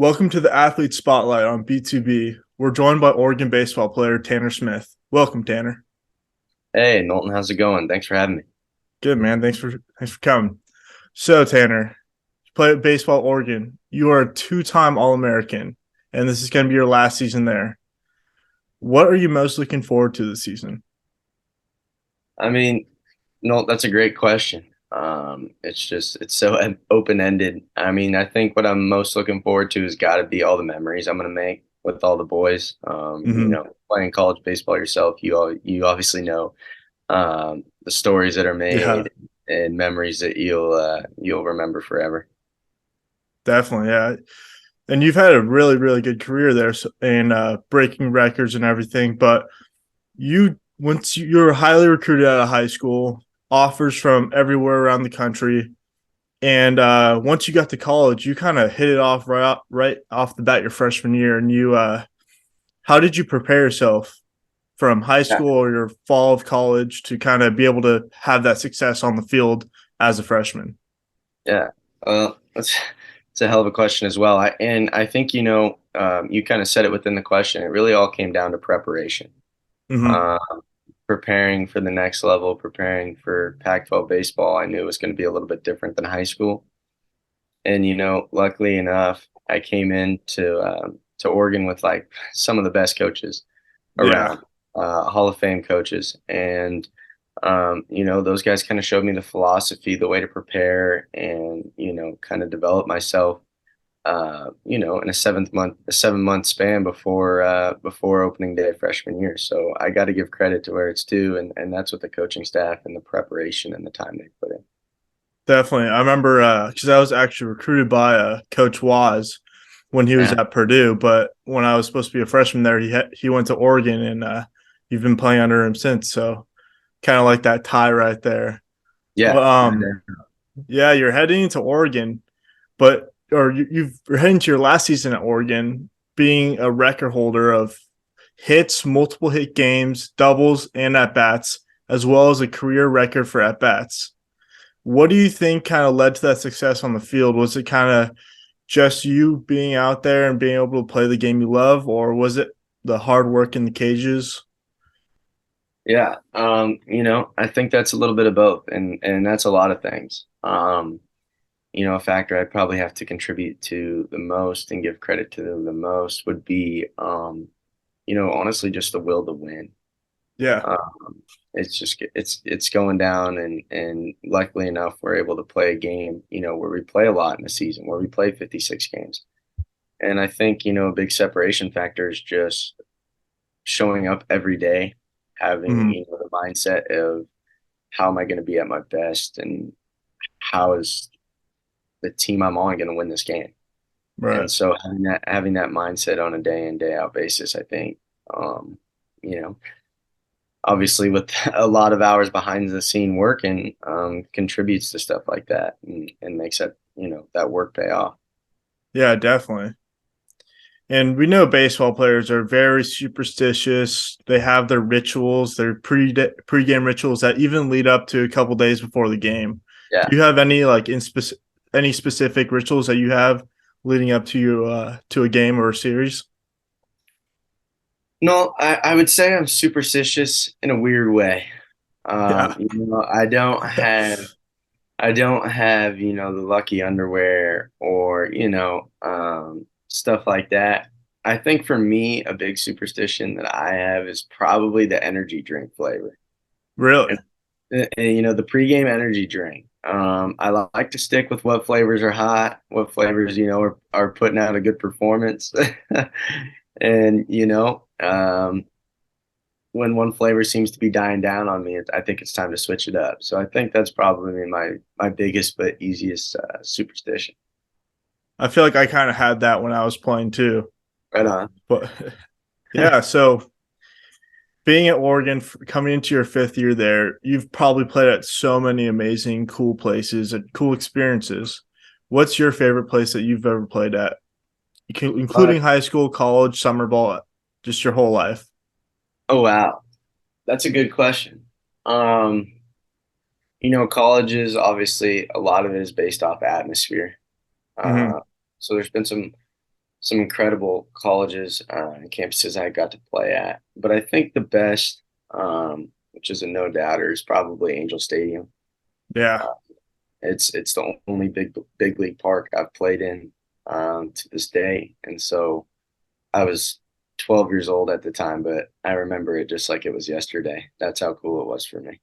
Welcome to the Athlete Spotlight on B2B. We're joined by Oregon baseball player Tanner Smith. Welcome, Tanner. Hey, Knowlton, how's it going? Thanks for having me. Good man. Thanks for coming. So, Tanner, you play at baseball Oregon. You are a two-time All-American, and this is going to be your last season there. What are you most looking forward to this season? I mean, no, that's a great question. It's so open-ended. I mean, I think what I'm most looking forward to has got to be all the memories I'm gonna make with all the boys. Mm-hmm. Playing college baseball yourself, you obviously know the stories that are Yeah, made and memories that you'll remember forever. definitely. Yeah, and you've had a really good career there, and breaking records and everything. But you were highly recruited out of high school, offers from everywhere around the country. And once you got to college, you kind of hit it off right off the bat your freshman year. And how did you prepare yourself from high Yeah, school or your fall of college to kind of be able to have that success on the field as a freshman? yeah. It's a hell of a question as well. I think you kind of said it within the question. It really all came down to preparation. Mm-hmm. Uh, Preparing for the next level, preparing for Pac-12 baseball, I knew it was going to be a little bit different than high school. And luckily enough, I came into to Oregon with like some of the best coaches Yeah, around, Hall of Fame coaches, and those guys kind of showed me the philosophy, the way to prepare, and kind of develop myself. In a 7 month span before opening day of freshman year. So I got to give credit to where it's due, and that's with the coaching staff and the preparation and the time they put in. definitely. I remember because I was actually recruited by Coach Waz when he was Yeah, at Purdue, but when I was supposed to be a freshman there, he went to Oregon, and you've been playing under him since. So kind of like that tie right there. yeah, But yeah, you're heading into Oregon, but you're heading to your last season at Oregon, being a record holder of hits, multiple hit games, doubles, and at bats, as well as a career record for at bats. What do you think kind of led to that success on the field? Was it kind of just you being out there and being able to play the game you love, or was it the hard work in the cages? yeah. I think that's a little bit of both, and that's a lot of things. A factor I'd probably have to contribute to the most and give credit to the most would be, honestly, just the will to win. Yeah. It's going down, and luckily enough we're able to play a game where we play a lot in a season where we play 56 games. And I think a big separation factor is just showing up every day, having Mm-hmm. the mindset of how am I going to be at my best, and how is the team I'm on going to win this game. Right. And so having that mindset on a day in day out basis, I think um you know obviously with a lot of hours behind the scene working, contributes to stuff like that, and makes that work pay off. Yeah, definitely. And we know baseball players are very superstitious. They have their rituals, their pre-game rituals that even lead up to a couple days before the game. Yeah. Do you have any any specific rituals that you have leading up to to a game or a series? No, I would say I'm superstitious in a weird way. Yeah. I don't have the lucky underwear, or stuff like that. I think for me, a big superstition that I have is probably the energy drink flavor. Really? And the pregame energy drink. I like to stick with what flavors are hot, what flavors are putting out a good performance. And when one flavor seems to be dying down on me, I think it's time to switch it up. So I think that's probably my biggest but easiest superstition. I feel like I kind of had that when I was playing too. Right on. But yeah, so being at Oregon, coming into your fifth year there, you've probably played at so many amazing, cool places and cool experiences. What's your favorite place that you've ever played at, Uh, including high school, college, summer ball, just your whole life? oh wow, that's a good question. Um, Colleges, obviously a lot of it is based off atmosphere. Mm-hmm. Uh, so there's been some some incredible colleges and campuses I got to play at. But I think the best, which is a no doubter, is probably Angel Stadium. Yeah, Uh, it's the only big league park I've played in to this day, and so I was 12 years old at the time, but I remember it just like it was yesterday. That's how cool it was for me.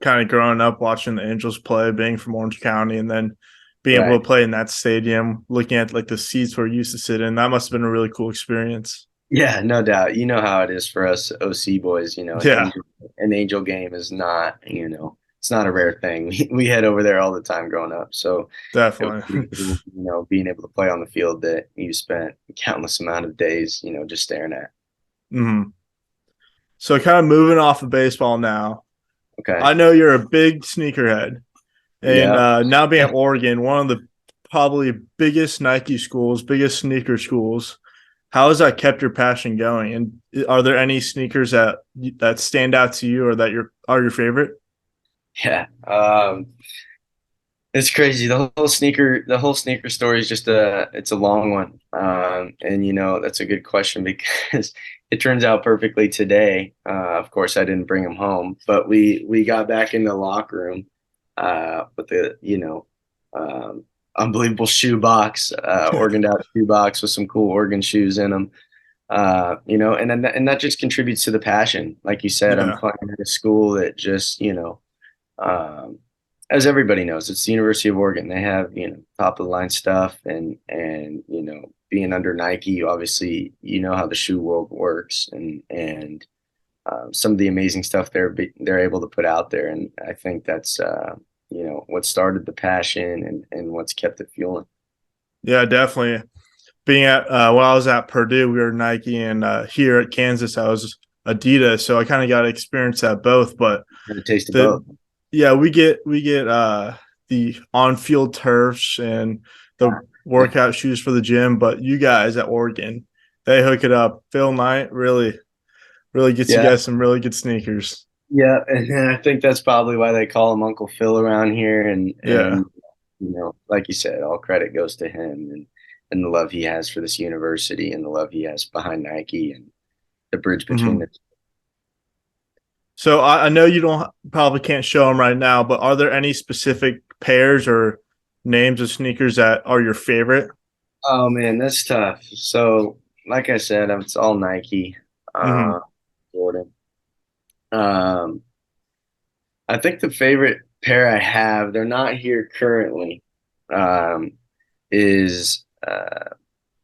kind of growing up watching the Angels play, being from Orange County, and then being able Right. to play in that stadium, looking at like the seats where you used to sit in. That must have been a really cool experience. Yeah, no doubt. You know how it is for us OC boys, Yeah, an angel game is not, it's not a rare thing. We head over there all the time growing up. So it was pretty definitely. cool, being able to play on the field that you spent countless amount of days, just staring at. Mhm. So, kind of moving off of baseball now. Okay. I know you're a big sneakerhead, and Yeah. now being at Oregon, one of the probably biggest Nike schools, biggest sneaker schools. How has that kept your passion going? And are there any sneakers that stand out to you or that are your favorite? Yeah. It's crazy. The whole sneaker story is just it's a long one. And that's a good question because it turns out perfectly today. Of course, I didn't bring them home, but we got back in the locker room with the unbelievable shoe box, organed out shoe box with some cool Oregon shoes in them. And that just contributes to the passion. Like you said, I'm Yeah. playing at a school that just um, as everybody knows, it's the University of Oregon. They have, top of the line stuff and being under Nike, obviously, how the shoe world works and some of the amazing stuff they're able to put out there. And I think that's what started the passion and what's kept it fueling. Yeah, definitely. Being at when I was at Purdue, we were Nike, and here at Kansas, I was Adidas. So I kind of got to experience that both. But And a taste of the both. yeah, we get the on field turfs and the workout shoes for the gym. But you guys at Oregon, they hook it up. Phil Knight really gets you Yeah. guys some really good sneakers. Yeah, and I think that's probably why they call him Uncle Phil around here. And Yeah. and like you said, all credit goes to him and the love he has for this university and the love he has behind Nike and the bridge between Hmm. the. So I know you don't probably can't show them right now, but are there any specific pairs or names of sneakers that are your favorite? Oh man, that's tough. So, like I said, it's all Nike, Hmm. uh, Jordan. Um, I think the favorite pair I have, they're not here currently, um, is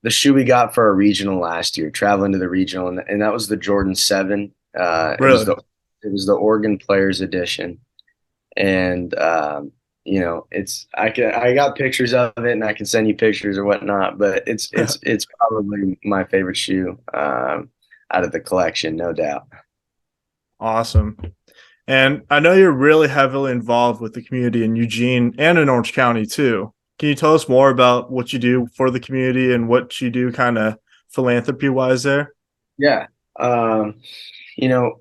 the shoe we got for our regional last year, traveling to the regional, and that was the Jordan 7. It was Really? the Oregon Players Edition, and I got pictures of it, and I can send you pictures or whatnot. But it's probably my favorite shoe out of the collection, no doubt. Awesome. And I know you're really heavily involved with the community in Eugene and in Orange County too. Can you tell us more about what you do for the community and what you do kind of philanthropy wise there? Yeah. Um,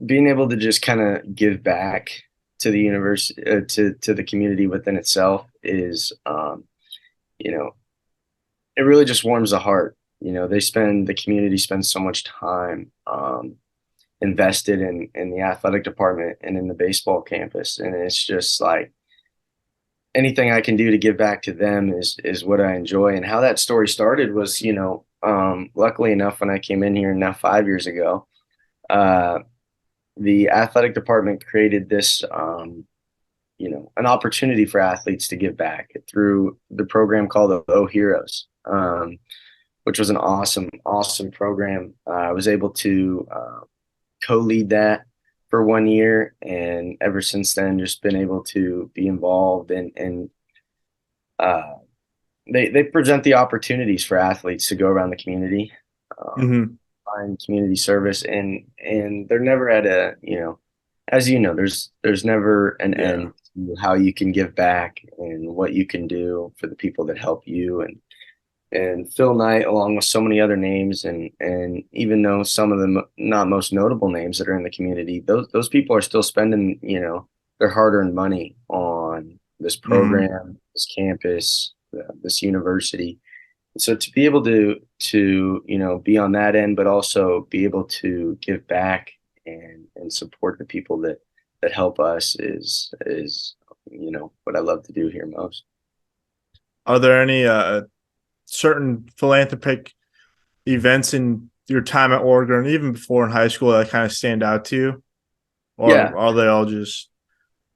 being able to just kind of give back to the universe, to the community within itself is, you know, it really just warms the heart. The community spends so much time invested in the athletic department and in the baseball campus, and it's just like anything I can do to give back to them is what I enjoy. And how that story started was, luckily enough, when I came in here now 5 years ago. Uh, the athletic department created this an opportunity for athletes to give back through the program called the O Heroes, which was an awesome program. I was able to co-lead that for 1 year, and ever since then just been able to be involved and uh, they present the opportunities for athletes to go around the community, um, Hmm. find community service, and they're never at a as there's never an Yeah. end to how you can give back and what you can do for the people that help you. And Phil Knight, along with so many other names, and even though some of the not most notable names that are in the community, those people are still spending their hard-earned money on this Hmm. program, this campus, this university, So to be able to be on that end, but also be able to give back and support the people that help us is what I love to do here most. Are there any certain philanthropic events in your time at Oregon, even before in high school, that kind of stand out to you, Yeah. or are they all just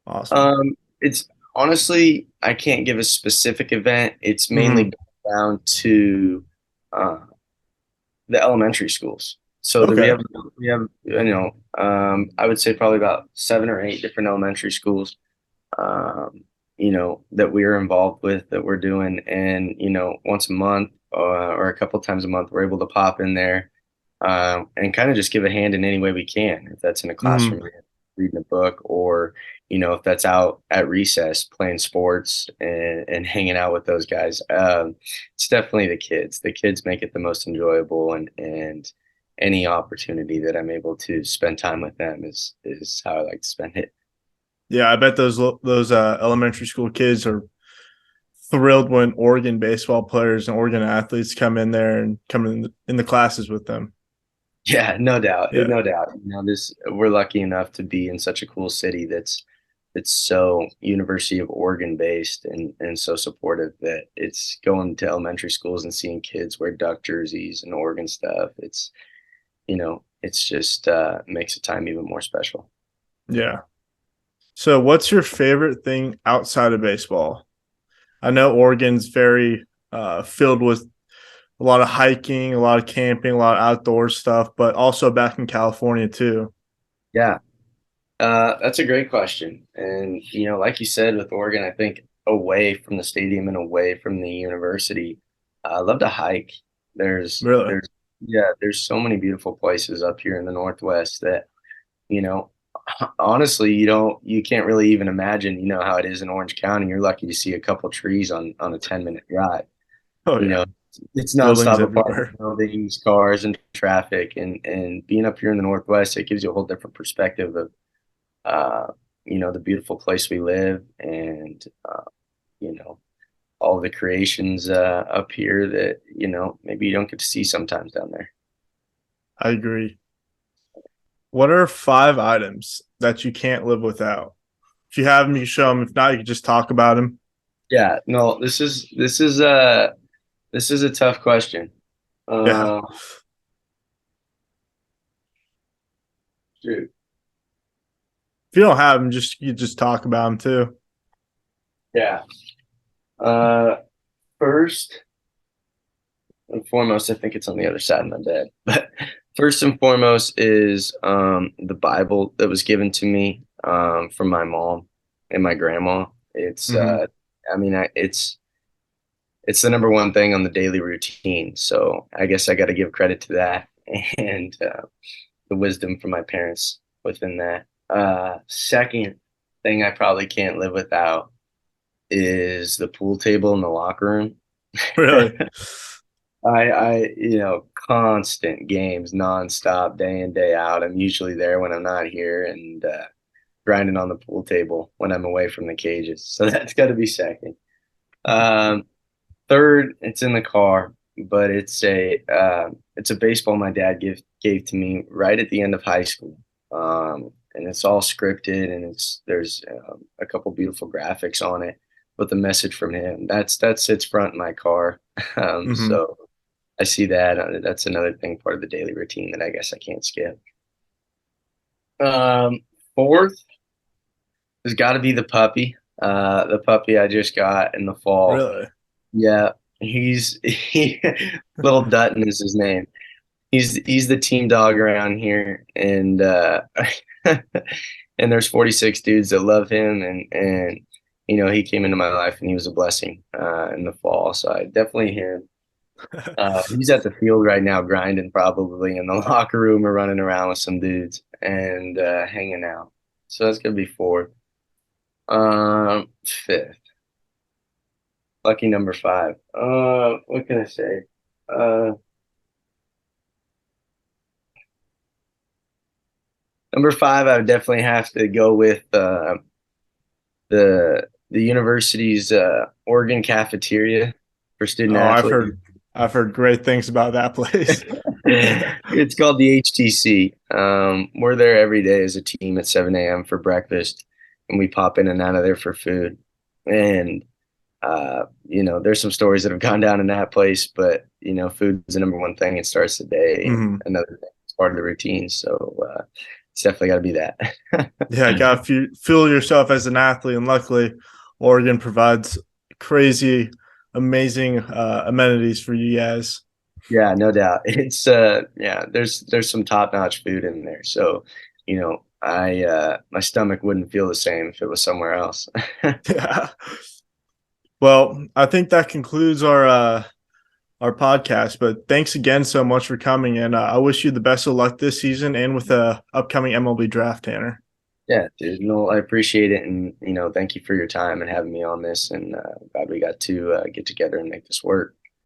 awesome? It's honestly, I can't give a specific event. It's mainly Hmm. down to uh, the elementary schools. So that we Okay. have we have I would say probably about 7 or 8 different elementary schools that we're involved with that we're doing. And, once a month or a couple times a month, we're able to pop in there and kind of just give a hand in any way we can. If that's in a classroom, Hmm. reading a book, or, if that's out at recess playing sports and hanging out with those guys. It's definitely the kids. The kids make it the most enjoyable, and any opportunity that I'm able to spend time with them is how I like to spend it. Yeah, I bet those elementary school kids are thrilled when Oregon baseball players and Oregon athletes come in there and come in the classes with them. Yeah, no doubt, Yeah. no doubt. This we're lucky enough to be in such a cool city that's so University of Oregon based and so supportive that it's going to elementary schools and seeing kids wear duck jerseys and Oregon stuff. It's just makes the time even more special. Yeah. So, what's your favorite thing outside of baseball? I know Oregon's very filled with a lot of hiking, a lot of camping, a lot of outdoor stuff, but also back in California too. Yeah, that's a great question. And like you said, with Oregon, I think away from the stadium and away from the university, I love to hike. There's Really? there's yeah, there's so many beautiful places up here in the Northwest that you know honestly you can't really even imagine how it is in Orange County. You're lucky to see a couple trees on a 10-minute drive. Oh You yeah. know, it's Buildings nonstop everywhere. apartment buildings, cars, and traffic. And being up here in the Northwest, it gives you a whole different perspective of uh, the beautiful place we live, and you know, all the creations up here that maybe you don't get to see sometimes down there. I agree. What are 5 items that you can't live without? If you have them, you can show them. If not, you can just talk about them. Yeah, no, this is a tough question. Yeah. Uh, Shoot. If you don't have them, you just talk about them too. Yeah. Uh, First and foremost, I think it's on the other side of my bed. But first and foremost is the Bible that was given to me from my mom and my grandma. It's Hmm. I mean, it's the number one thing on the daily routine. So I guess I got to give credit to that and the wisdom from my parents within that. Second thing I probably can't live without is the pool table in the locker room. Really? Constant games, nonstop, day in, day out. I'm usually there when I'm not here, and grinding on the pool table when I'm away from the cages. So that's got to be second. Um, Third, it's in the car, but it's a baseball my dad gave to me right at the end of high school. And it's all scripted, and there's a couple beautiful graphics on it with a message from him. That sits front in my car. Hmm. So I see that. That's another thing, part of the daily routine that I guess I can't skip. Um, Fourth has got to be the puppy. The puppy I just got in the fall. Really? Yeah, little Dutton is his name. He's the team dog around here, and and there's 46 dudes that love him, and he came into my life and he was a blessing in the fall. So I definitely him. He's at the field right now, grinding probably in the locker room or running around with some dudes and hanging out. So that's gonna be fourth. Fifth, lucky number five. What can I say? Uh, Number five, I would definitely have to go with the university's Oregon cafeteria for student Oh, I've athletes. heard. I've heard great things about that place. It's called the HTC. We're there every day as a team at 7 a.m. for breakfast, and we pop in and out of there for food. And there's some stories that have gone down in that place, but food is the number one thing. It starts the day, and Mhm. another thing. It's part of the routine, so it's definitely got to be that. Yeah, got to feel yourself as an athlete, and luckily, Oregon provides crazy, amazing amenities for you guys. Yeah, no doubt. It's yeah, there's some top-notch food in there. So, I my stomach wouldn't feel the same if it was somewhere else. Yeah. Well, I think that concludes our podcast. But thanks again so much for coming, and I wish you the best of luck this season and with the upcoming MLB draft, Tanner. Yeah, dude, no, I appreciate it, and thank you for your time and having me on this, and glad we got to get together and make this work.